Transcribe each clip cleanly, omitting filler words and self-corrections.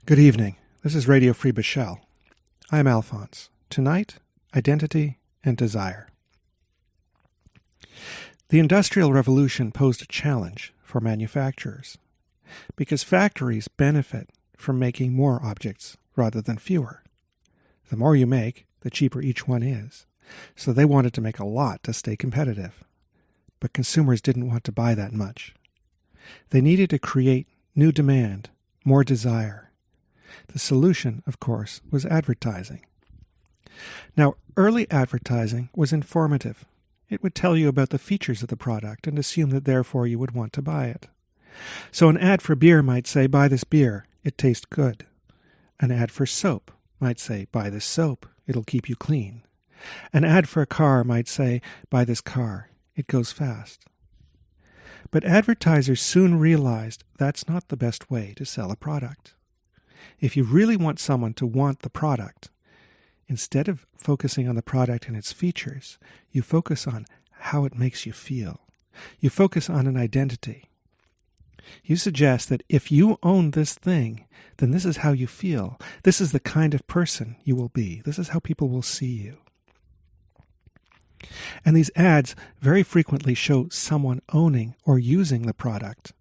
Good evening. This is Radio Free Bashel. I am Alphonse. Tonight, identity and desire. The Industrial Revolution posed a challenge for manufacturers because factories benefit from making more objects rather than fewer. The more you make, the cheaper each one is. So they wanted to make a lot to stay competitive. But consumers didn't want to buy that much. They needed to create new demand, more desire. The solution, of course, was advertising. Now, early advertising was informative. It would tell you about the features of the product and assume that therefore you would want to buy it. So an ad for beer might say, "Buy this beer, it tastes good." An ad for soap might say, "Buy this soap, it'll keep you clean." An ad for a car might say, "Buy this car, it goes fast." But advertisers soon realized that's not the best way to sell a product. If you really want someone to want the product, instead of focusing on the product and its features, you focus on how it makes you feel. You focus on an identity. You suggest that if you own this thing, then this is how you feel. This is the kind of person you will be. This is how people will see you. And these ads very frequently show someone owning or using the product.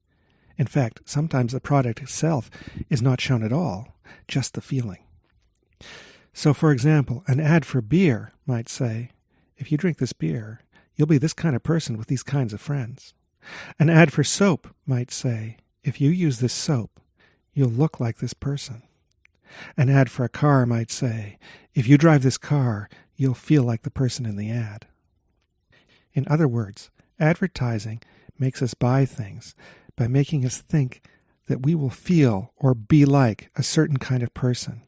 In fact, sometimes the product itself is not shown at all, just the feeling. So, for example, an ad for beer might say, "If you drink this beer, you'll be this kind of person with these kinds of friends." An ad for soap might say, "If you use this soap, you'll look like this person." An ad for a car might say, "If you drive this car, you'll feel like the person in the ad." In other words, advertising makes us buy things by making us think that we will feel or be like a certain kind of person.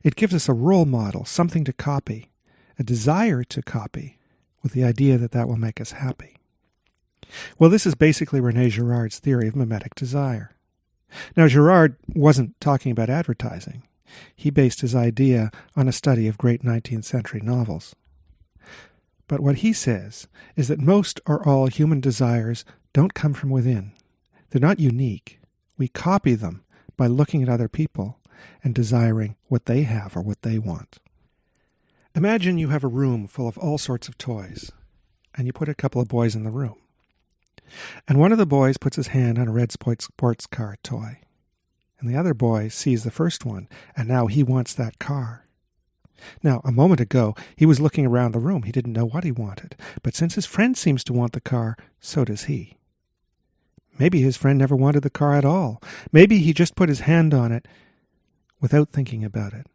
It gives us a role model, something to copy, a desire to copy, with the idea that that will make us happy. Well, this is basically René Girard's theory of memetic desire. Now, Girard wasn't talking about advertising. He based his idea on a study of great 19th century novels. But what he says is that most or all human desires don't come from within. They're not unique. We copy them by looking at other people and desiring what they have or what they want. Imagine you have a room full of all sorts of toys, and you put a couple of boys in the room. And one of the boys puts his hand on a red sports car toy, and the other boy sees the first one, and now he wants that car. Now, a moment ago, he was looking around the room. He didn't know what he wanted, but since his friend seems to want the car, so does he. Maybe his friend never wanted the car at all. Maybe he just put his hand on it without thinking about it.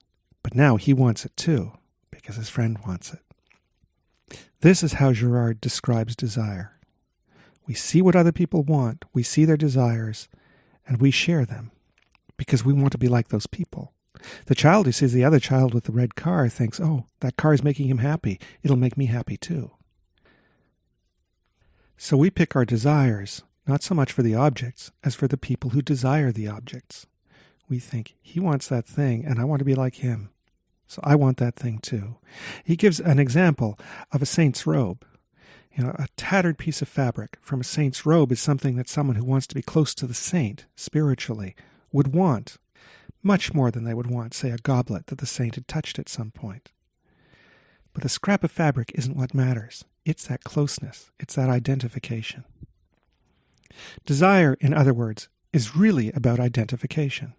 But now he wants it too, because his friend wants it. This is how Girard describes desire. We see what other people want, we see their desires, and we share them, because we want to be like those people. The child who sees the other child with the red car thinks, "Oh, that car is making him happy. It'll make me happy too." So we pick our desires, not so much for the objects as for the people who desire the objects. We think, he wants that thing, and I want to be like him, so I want that thing too. He gives an example of a saint's robe. A tattered piece of fabric from a saint's robe is something that someone who wants to be close to the saint, spiritually, would want, much more than they would want, say, a goblet that the saint had touched at some point. But the scrap of fabric isn't what matters. It's that closeness. It's that identification. Desire, in other words, is really about identification.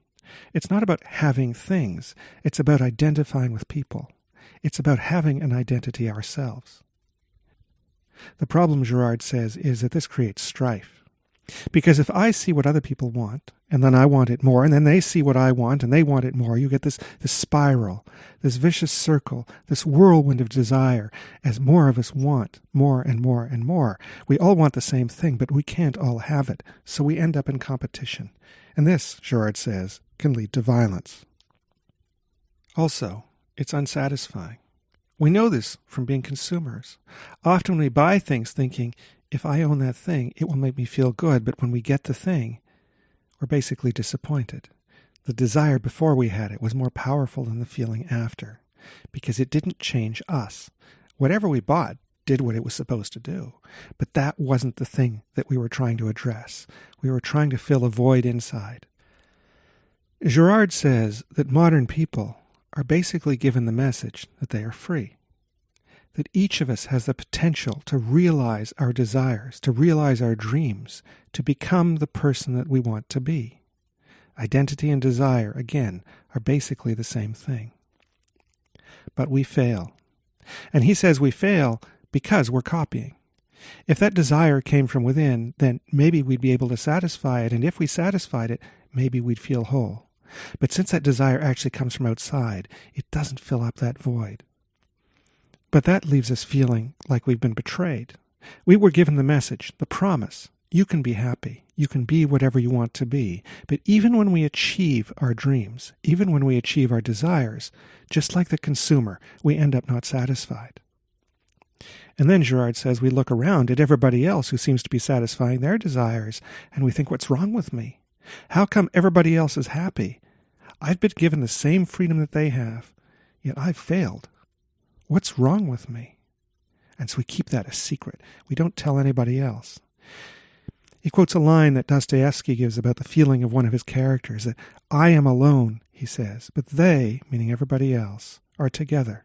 It's not about having things. It's about identifying with people. It's about having an identity ourselves. The problem, Girard says, is that this creates strife. Because if I see what other people want, and then I want it more, and then they see what I want, and they want it more, you get this spiral, this vicious circle, this whirlwind of desire, as more of us want more and more and more. We all want the same thing, but we can't all have it, so we end up in competition. And this, Girard says, can lead to violence. Also, it's unsatisfying. We know this from being consumers. Often we buy things thinking, if I own that thing, it will make me feel good, but when we get the thing, we're basically disappointed. The desire before we had it was more powerful than the feeling after, because it didn't change us. Whatever we bought did what it was supposed to do, but that wasn't the thing that we were trying to address. We were trying to fill a void inside. Girard says that modern people are basically given the message that they are free, that each of us has the potential to realize our desires, to realize our dreams, to become the person that we want to be. Identity and desire, again, are basically the same thing. But we fail. And he says we fail because we're copying. If that desire came from within, then maybe we'd be able to satisfy it, and if we satisfied it, maybe we'd feel whole. But since that desire actually comes from outside, it doesn't fill up that void. But that leaves us feeling like we've been betrayed. We were given the message, the promise, you can be happy, you can be whatever you want to be. But even when we achieve our dreams, even when we achieve our desires, just like the consumer, we end up not satisfied. And then Girard says we look around at everybody else who seems to be satisfying their desires, and we think, what's wrong with me? How come everybody else is happy? I've been given the same freedom that they have, yet I've failed. What's wrong with me? And so we keep that a secret. We don't tell anybody else. He quotes a line that Dostoevsky gives about the feeling of one of his characters, that I am alone, he says, but they, meaning everybody else, are together.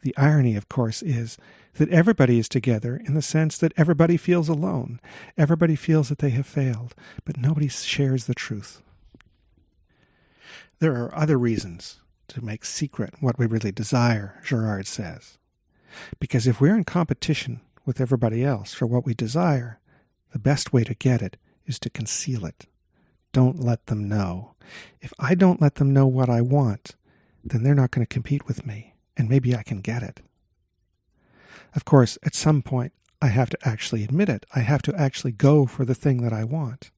The irony, of course, is that everybody is together in the sense that everybody feels alone. Everybody feels that they have failed, but nobody shares the truth. There are other reasons to make secret what we really desire, Girard says. Because if we're in competition with everybody else for what we desire, the best way to get it is to conceal it. Don't let them know. If I don't let them know what I want, then they're not going to compete with me, and maybe I can get it. Of course, at some point, I have to actually admit it. I have to actually go for the thing that I want.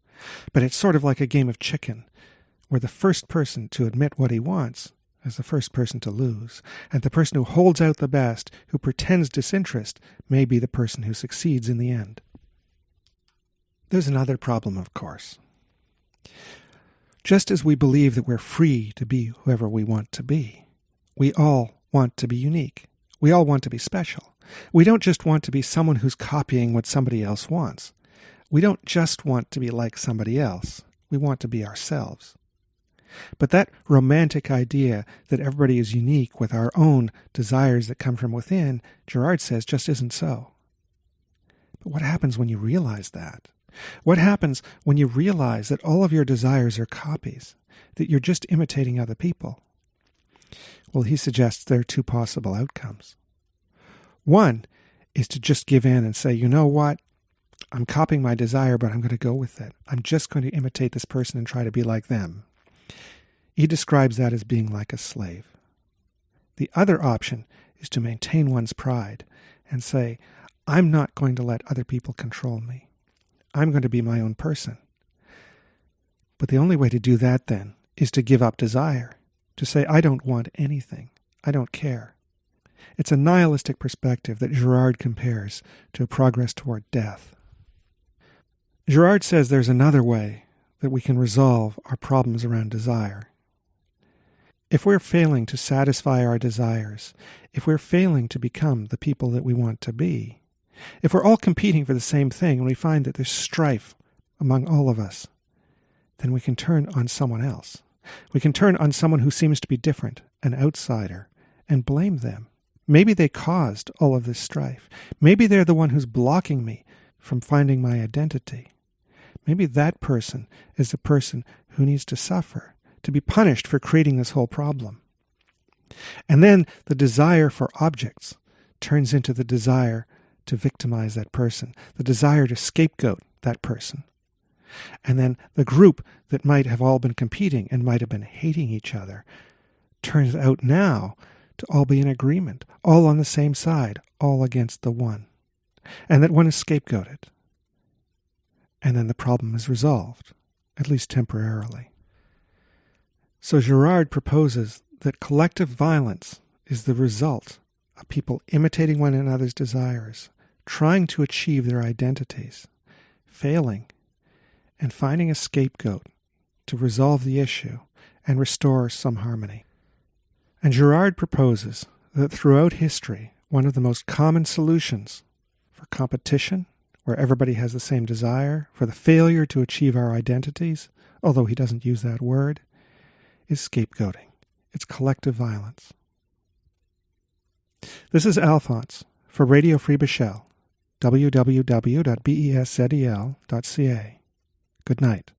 But it's sort of like a game of chicken, where the first person to admit what he wants is the first person to lose, and the person who holds out the best, who pretends disinterest, may be the person who succeeds in the end. There's another problem, of course. Just as we believe that we're free to be whoever we want to be, we all want to be unique. We all want to be special. We don't just want to be someone who's copying what somebody else wants. We don't just want to be like somebody else. We want to be ourselves. But that romantic idea that everybody is unique with our own desires that come from within, Girard says, just isn't so. But what happens when you realize that? What happens when you realize that all of your desires are copies, that you're just imitating other people? Well, he suggests there are two possible outcomes. One is to just give in and say, you know what? I'm copying my desire, but I'm going to go with it. I'm just going to imitate this person and try to be like them. He describes that as being like a slave. The other option is to maintain one's pride and say, I'm not going to let other people control me. I'm going to be my own person. But the only way to do that then is to give up desire, to say, I don't want anything. I don't care. It's a nihilistic perspective that Girard compares to a progress toward death. Girard says there's another way that we can resolve our problems around desire. If we're failing to satisfy our desires, if we're failing to become the people that we want to be, if we're all competing for the same thing and we find that there's strife among all of us, then we can turn on someone else. We can turn on someone who seems to be different, an outsider, and blame them. Maybe they caused all of this strife. Maybe they're the one who's blocking me from finding my identity. Maybe that person is the person who needs to suffer, to be punished for creating this whole problem. And then the desire for objects turns into the desire to victimize that person, the desire to scapegoat that person. And then the group that might have all been competing and might have been hating each other turns out now to all be in agreement, all on the same side, all against the one. And that one is scapegoated. And then the problem is resolved, at least temporarily. So Girard proposes that collective violence is the result of people imitating one another's desires, trying to achieve their identities, failing, and finding a scapegoat to resolve the issue and restore some harmony. And Girard proposes that throughout history, one of the most common solutions for competition, where everybody has the same desire, for the failure to achieve our identities, although he doesn't use that word, is scapegoating. It's collective violence. This is Alphonse for Radio Free Bechel, www.besetl.ca. Good night.